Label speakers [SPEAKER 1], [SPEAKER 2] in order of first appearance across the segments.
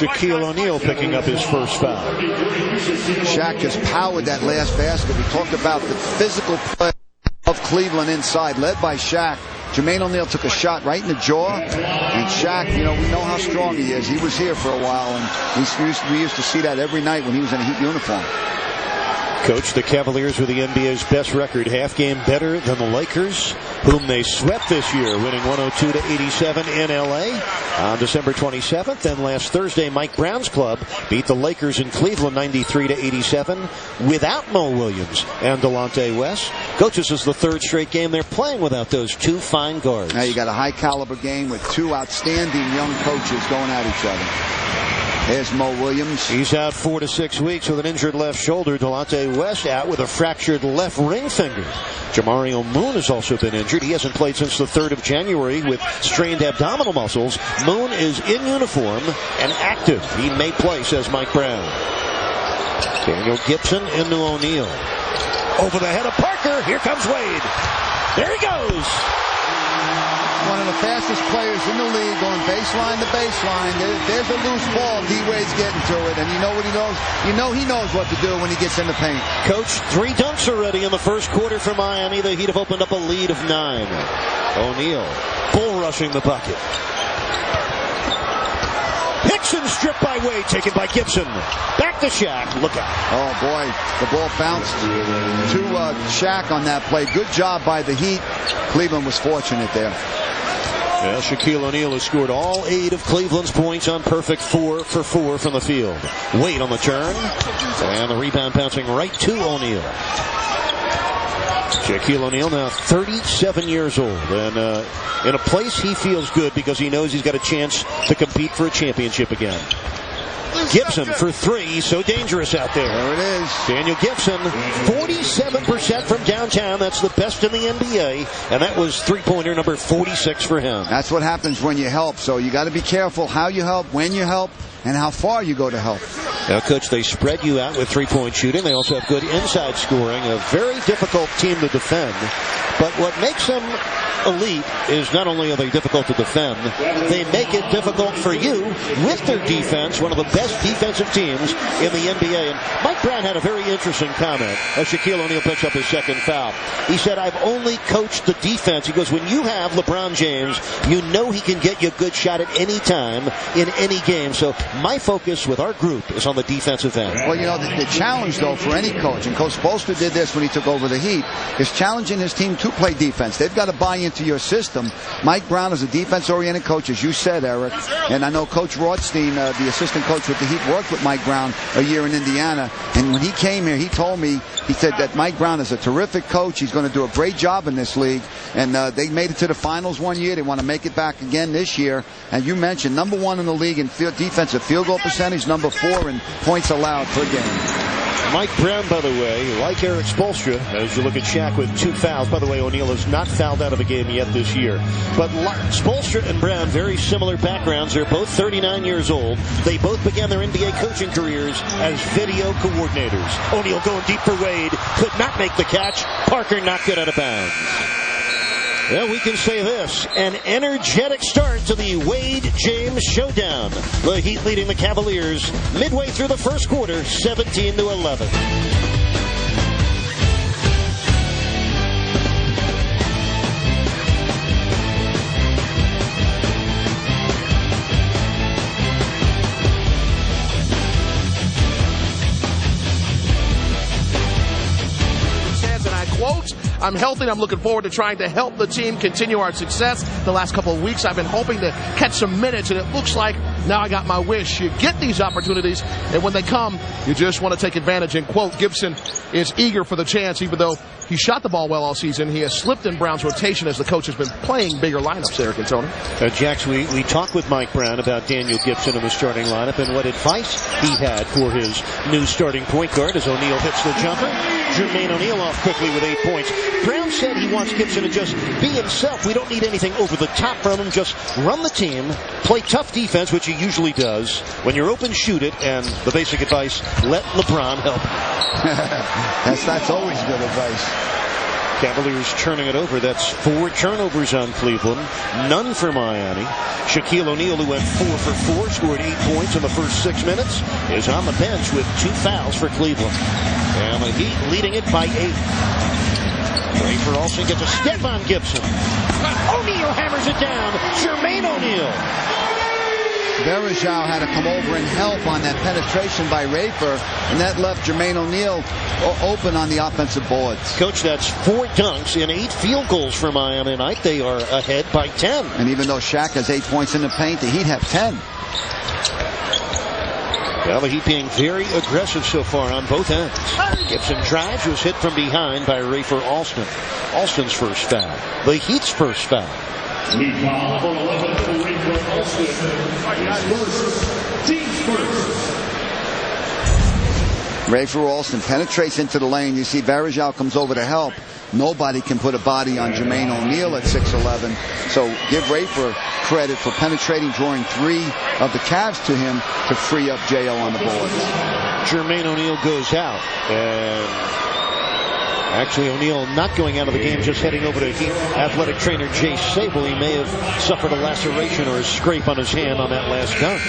[SPEAKER 1] Shaquille O'Neal picking up his first foul.
[SPEAKER 2] Shaq just powered that last basket. We talked about the physical play of Cleveland inside, led by Shaq. Jermaine O'Neal took a shot right in the jaw, and Shaq, we know how strong he is. He was here for a while, and we used to see that every night when he was in a Heat uniform.
[SPEAKER 1] Coach, the Cavaliers were the NBA's best record, half game better than the Lakers, whom they swept this year, winning 102-87 in LA on December 27th. And last Thursday, Mike Brown's club beat the Lakers in Cleveland 93-87 without Mo Williams and Delonte West. Coach, this is the third straight game they're playing without those two fine guards.
[SPEAKER 2] Now you got a high caliber game with two outstanding young coaches going at each other. There's Mo Williams.
[SPEAKER 1] He's out 4 to 6 weeks with an injured left shoulder. Delonte West out with a fractured left ring finger. Jamario Moon has also been injured. He hasn't played since the 3rd of January with strained abdominal muscles. Moon is in uniform and active. He may play, says Mike Brown. Daniel Gibson into O'Neal. Over the head of Parker. Here comes Wade. There he goes.
[SPEAKER 2] One of the fastest players in the league, going baseline to baseline. There's a loose ball. D-Wade's getting to it, and you know what he knows? You know he knows what to do when he gets in the paint.
[SPEAKER 1] Coach, 3 dunks already in the first quarter for Miami. The Heat have opened up a lead of 9. O'Neal bull rushing the bucket. Hickson stripped by Wade, taken by Gibson. Back to Shaq. Look out.
[SPEAKER 2] Oh, boy. The ball bounced to Shaq on that play. Good job by the Heat. Cleveland was fortunate there.
[SPEAKER 1] Well, Shaquille O'Neal has scored all 8 of Cleveland's points on perfect 4 for 4 from the field. Wade on the turn. And the rebound bouncing right to O'Neal. Shaquille O'Neal now 37 years old, and in a place he feels good because he knows he's got a chance to compete for a championship again. Gibson for 3, so dangerous out there.
[SPEAKER 2] There it is.
[SPEAKER 1] Daniel Gibson, 47% from downtown. That's the best in the NBA, and that was three-pointer number 46 for him.
[SPEAKER 2] That's what happens when you help, so you got to be careful how you help, when you help, and how far you go to help.
[SPEAKER 1] Now, Coach, they spread you out with three-point shooting. They also have good inside scoring, a very difficult team to defend. But what makes them elite is not only are they difficult to defend, they make it difficult for you with their defense, one of the best defensive teams in the NBA. And Mike Brown had a very interesting comment as Shaquille O'Neal picks up his second foul. He said, I've only coached the defense. He goes, when you have LeBron James, you know he can get you a good shot at any time in any game. So my focus with our group is on the defensive end.
[SPEAKER 2] Well, you know, the challenge, though, for any coach, and Coach Spoelstra did this when he took over the Heat, is challenging his team to play defense. They've got to buy into your system. Mike Brown is a defense-oriented coach, as you said, Eric. And I know Coach Rothstein, the assistant coach with the Heat, worked with Mike Brown a year in Indiana. And when he came here, he told me, he said that Mike Brown is a terrific coach. He's going to do a great job in this league. And they made it to the finals one year. They want to make it back again this year. And you mentioned number 1 in the league in defensive field goal percentage, number 4 in points allowed per game.
[SPEAKER 1] Mike Brown, by the way, like Eric Spoelstra, as you look at Shaq with 2 fouls. By the way, O'Neal has not fouled out of a game yet this year. But Spoelstra and Brown, very similar backgrounds. They're both 39 years old. They both began their NBA coaching careers as video coordinators. O'Neal going deep for Wade. Could not make the catch. Parker knocked it out of bounds. Well, we can say this, an energetic start to the Wade-James showdown. The Heat leading the Cavaliers midway through the first quarter, 17-11.
[SPEAKER 3] I'm healthy and I'm looking forward to trying to help the team continue our success. The last couple of weeks I've been hoping to catch some minutes, and it looks like now I got my wish. You get these opportunities, and when they come, you just want to take advantage. And, quote, Gibson is eager for the chance, even though he shot the ball well all season. He has slipped in Brown's rotation as the coach has been playing bigger lineups, Eric and Tony.
[SPEAKER 1] Jax, we talked with Mike Brown about Daniel Gibson in the starting lineup and what advice he had for his new starting point guard as O'Neal hits the jumper. Jermaine O'Neal off quickly with 8 points. Brown said he wants Gibson to just be himself. We don't need anything over the top from him. Just run the team, play tough defense, which he usually does. When you're open, shoot it, and the basic advice, let LeBron help.
[SPEAKER 2] That's always good advice.
[SPEAKER 1] Cavaliers turning it over. That's 4 turnovers on Cleveland, none for Miami. Shaquille O'Neal, who went 4 for 4, scored 8 points in the first 6 minutes, is on the bench with 2 fouls for Cleveland. And the Heat leading it by 8. Rafer Alston gets a step on Gibson. O'Neal hammers it down. Jermaine O'Neal.
[SPEAKER 2] Varejao had to come over and help on that penetration by Rafer, and that left Jermaine O'Neal open on the offensive boards.
[SPEAKER 1] Coach, that's 4 dunks and 8 field goals for Miami tonight. They are ahead by 10.
[SPEAKER 2] And even though Shaq has 8 points in the paint, the Heat have 10.
[SPEAKER 1] Well, the Heat being very aggressive so far on both ends. Gibson drives, was hit from behind by Rafer Alston. Alston's first foul. The Heat's first foul.
[SPEAKER 4] Team foul for 11 for Rafer Alston. Team's first.
[SPEAKER 2] Rafer Alston penetrates into the lane. You see Varejao comes over to help. Nobody can put a body on Jermaine O'Neal at 6'11". So give Rafer credit for penetrating, drawing 3 of the Cavs to him to free up J.O. on the boards.
[SPEAKER 1] Jermaine O'Neal goes out. And actually, O'Neal not going out of the game, just heading over to Heat athletic trainer Jay Sable. He may have suffered a laceration or a scrape on his hand on that last dunk.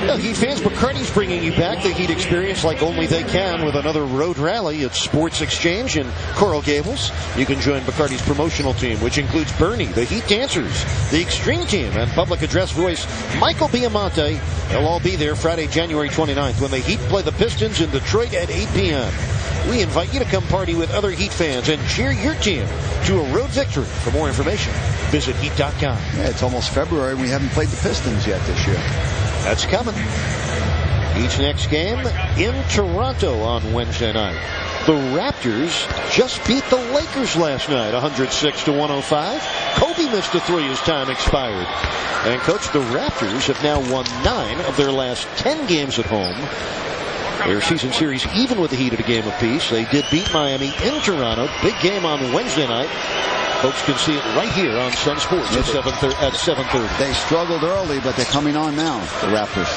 [SPEAKER 1] Now, Heat fans, Bacardi's bringing you back the Heat experience like only they can with another road rally at Sports Exchange in Coral Gables. You can join Bacardi's promotional team, which includes Bernie, the Heat Dancers, the Extreme Team, and public address voice Michael Biamonte. They'll all be there Friday, January 29th when the Heat play the Pistons in Detroit at 8 p.m. We invite you to come party with other Heat fans and cheer your team to a road victory. For more information, visit Heat.com.
[SPEAKER 2] Yeah, it's almost February. We haven't played the Pistons yet this year.
[SPEAKER 1] That's coming. Each next game in Toronto on Wednesday night. The Raptors just beat the Lakers last night, 106-105. Kobe missed a 3 as time expired. And, Coach, the Raptors have now won 9 of their last 10 games at home. Their season series even with the Heat at a game apiece. They did beat Miami in Toronto. Big game on Wednesday night. Folks can see it right here on Sun Sports at 7:30.
[SPEAKER 2] They struggled early, but they're coming on now, the Raptors.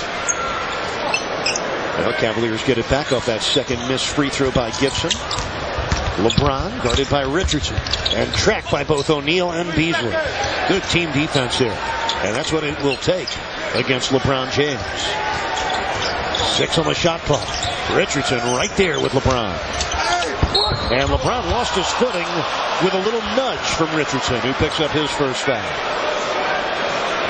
[SPEAKER 1] Well, Cavaliers get it back off that second missed free throw by Gibson. LeBron guarded by Richardson and tracked by both O'Neal and Beasley. Good team defense there. And that's what it will take against LeBron James. 6 on the shot clock. Richardson right there with LeBron. And LeBron lost his footing with a little nudge from Richardson, who picks up his first foul.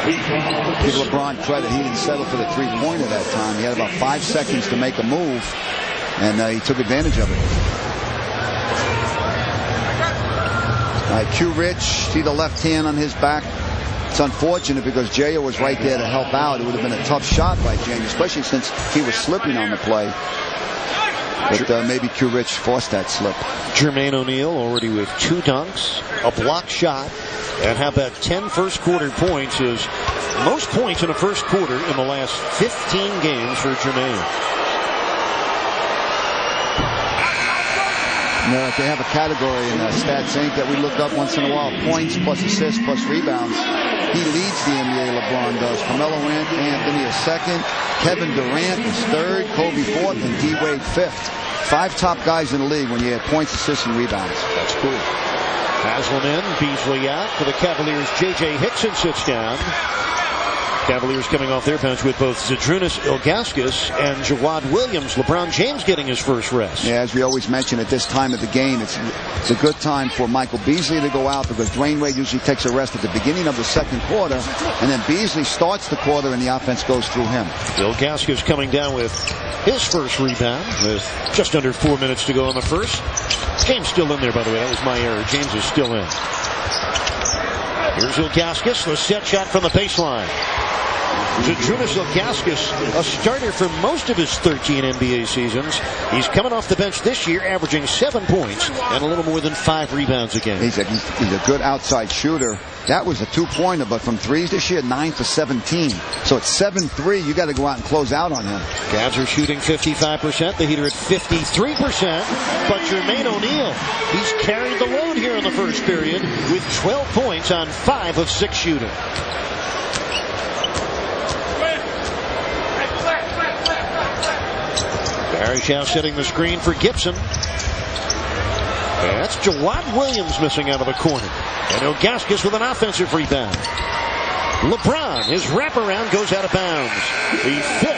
[SPEAKER 2] Give LeBron credit. He didn't settle for the three-pointer that time. He had about 5 seconds to make a move, and he took advantage of it. All right, Q Rich, see the left hand on his back. It's unfortunate because J.O. was right there to help out. It would have been a tough shot by James, especially since he was slipping on the play. But maybe Q Rich forced that slip.
[SPEAKER 1] Jermaine O'Neal already with 2 dunks, a block shot, and how about 10 first quarter points is most points in a first quarter in the last 15 games for Jermaine.
[SPEAKER 2] You know, they have a category in Stats Inc. that we look up once in a while, points plus assists plus rebounds. He leads the NBA, LeBron does. Carmelo Anthony is second, Kevin Durant is third, Kobe fourth, and D-Wade fifth. 5 top guys in the league when you add points, assists, and rebounds.
[SPEAKER 1] That's cool. Haslam in, Beasley out. For the Cavaliers, J.J. Hickson sits down. Cavaliers coming off their bench with both Zydrunas Ilgauskas and Jawad Williams. LeBron James getting his first rest.
[SPEAKER 2] Yeah, as we always mention at this time of the game, it's a good time for Michael Beasley to go out because Dwayne Wade usually takes a rest at the beginning of the second quarter, and then Beasley starts the quarter and the offense goes through him.
[SPEAKER 1] Ilgauskas coming down with his first rebound with just under 4 minutes to go in the first. James still in there, by the way. That was my error. James is still in. Here's Ilgauskas, the set shot from the baseline. Zydrunas Ilgauskas, a starter for most of his 13 NBA seasons. He's coming off the bench this year, averaging 7 points and a little more than 5 rebounds a game.
[SPEAKER 2] He's a good outside shooter. That was a 2-pointer, but from threes this year, 9 for 17. So it's 7-3. You got to go out and close out on him.
[SPEAKER 1] Cavs are shooting 55%. The Heat are at 53%. But Jermaine O'Neal, he's carried the load here in the first period with 12 points on 5 of 6 shooting. Varejao setting the screen for Gibson. That's Jawad Williams missing out of the corner. And Ilgauskas with an offensive rebound. LeBron, his wraparound goes out of bounds. The fifth